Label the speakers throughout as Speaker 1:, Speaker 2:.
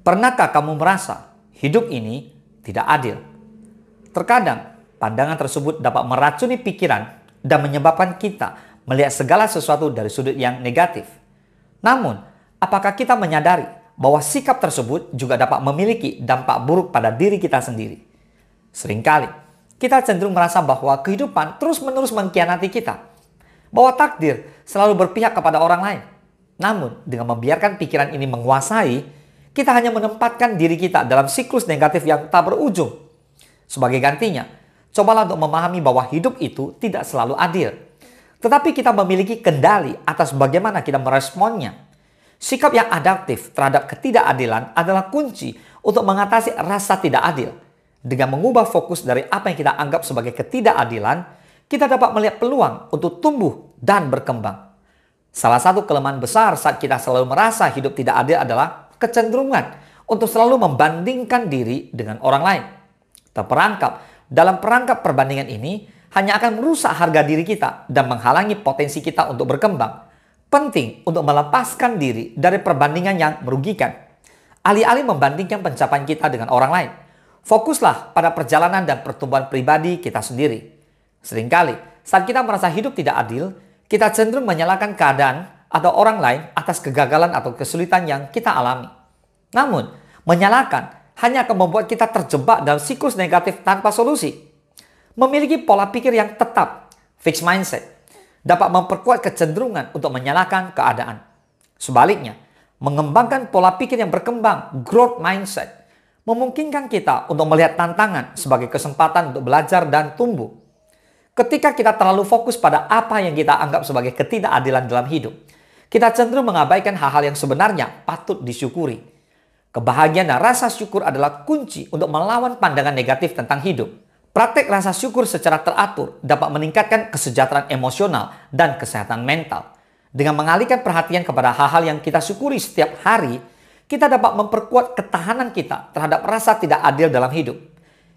Speaker 1: Pernahkah kamu merasa hidup ini tidak adil? Terkadang pandangan tersebut dapat meracuni pikiran dan menyebabkan kita melihat segala sesuatu dari sudut yang negatif. Namun, apakah kita menyadari bahwa sikap tersebut juga dapat memiliki dampak buruk pada diri kita sendiri? Seringkali, kita cenderung merasa bahwa kehidupan terus-menerus mengkhianati kita, bahwa takdir selalu berpihak kepada orang lain. Namun, dengan membiarkan pikiran ini menguasai, kita hanya menempatkan diri kita dalam siklus negatif yang tak berujung. Sebagai gantinya, cobalah untuk memahami bahwa hidup itu tidak selalu adil. Tetapi kita memiliki kendali atas bagaimana kita meresponnya. Sikap yang adaptif terhadap ketidakadilan adalah kunci untuk mengatasi rasa tidak adil. Dengan mengubah fokus dari apa yang kita anggap sebagai ketidakadilan, kita dapat melihat peluang untuk tumbuh dan berkembang. Salah satu kelemahan besar saat kita selalu merasa hidup tidak adil adalah kecenderungan untuk selalu membandingkan diri dengan orang lain. Terperangkap dalam perangkap perbandingan ini hanya akan merusak harga diri kita dan menghalangi potensi kita untuk berkembang. Penting untuk melepaskan diri dari perbandingan yang merugikan. Alih-alih membandingkan pencapaian kita dengan orang lain, fokuslah pada perjalanan dan pertumbuhan pribadi kita sendiri. Seringkali saat kita merasa hidup tidak adil, kita cenderung menyalahkan keadaan atau orang lain atas kegagalan atau kesulitan yang kita alami. Namun, menyalahkan hanya akan membuat kita terjebak dalam siklus negatif tanpa solusi. Memiliki pola pikir yang tetap, fixed mindset, dapat memperkuat kecenderungan untuk menyalahkan keadaan. Sebaliknya, mengembangkan pola pikir yang berkembang, growth mindset, memungkinkan kita untuk melihat tantangan sebagai kesempatan untuk belajar dan tumbuh. Ketika kita terlalu fokus pada apa yang kita anggap sebagai ketidakadilan dalam hidup, kita cenderung mengabaikan hal-hal yang sebenarnya patut disyukuri. Kebahagiaan dan rasa syukur adalah kunci untuk melawan pandangan negatif tentang hidup. Praktek rasa syukur secara teratur dapat meningkatkan kesejahteraan emosional dan kesehatan mental. Dengan mengalihkan perhatian kepada hal-hal yang kita syukuri setiap hari, kita dapat memperkuat ketahanan kita terhadap rasa tidak adil dalam hidup.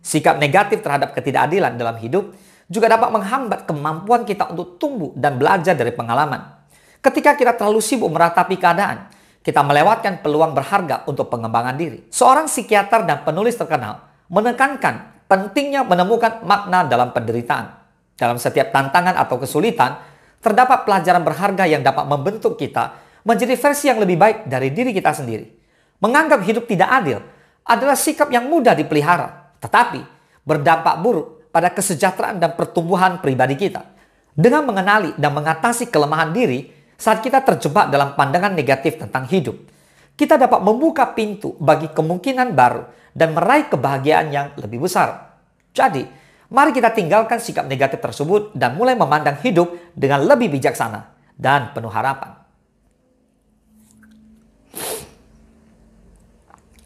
Speaker 1: Sikap negatif terhadap ketidakadilan dalam hidup juga dapat menghambat kemampuan kita untuk tumbuh dan belajar dari pengalaman. Ketika kita terlalu sibuk meratapi keadaan, kita melewatkan peluang berharga untuk pengembangan diri. Seorang psikiater dan penulis terkenal menekankan pentingnya menemukan makna dalam penderitaan. Dalam setiap tantangan atau kesulitan, terdapat pelajaran berharga yang dapat membentuk kita menjadi versi yang lebih baik dari diri kita sendiri. Menganggap hidup tidak adil adalah sikap yang mudah dipelihara, tetapi berdampak buruk pada kesejahteraan dan pertumbuhan pribadi kita. Dengan mengenali dan mengatasi kelemahan diri, saat kita terjebak dalam pandangan negatif tentang hidup, kita dapat membuka pintu bagi kemungkinan baru dan meraih kebahagiaan yang lebih besar. Jadi, mari kita tinggalkan sikap negatif tersebut dan mulai memandang hidup dengan lebih bijaksana dan penuh harapan. 2,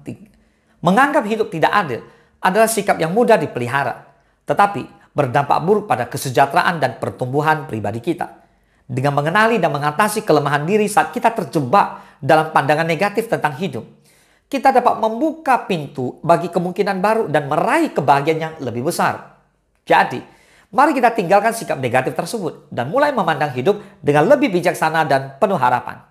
Speaker 1: 3. Menganggap hidup tidak adil adalah sikap yang mudah dipelihara, tetapi berdampak buruk pada kesejahteraan dan pertumbuhan pribadi kita. Dengan mengenali dan mengatasi kelemahan diri saat kita terjebak dalam pandangan negatif tentang hidup, kita dapat membuka pintu bagi kemungkinan baru dan meraih kebahagiaan yang lebih besar. Jadi, mari kita tinggalkan sikap negatif tersebut dan mulai memandang hidup dengan lebih bijaksana dan penuh harapan.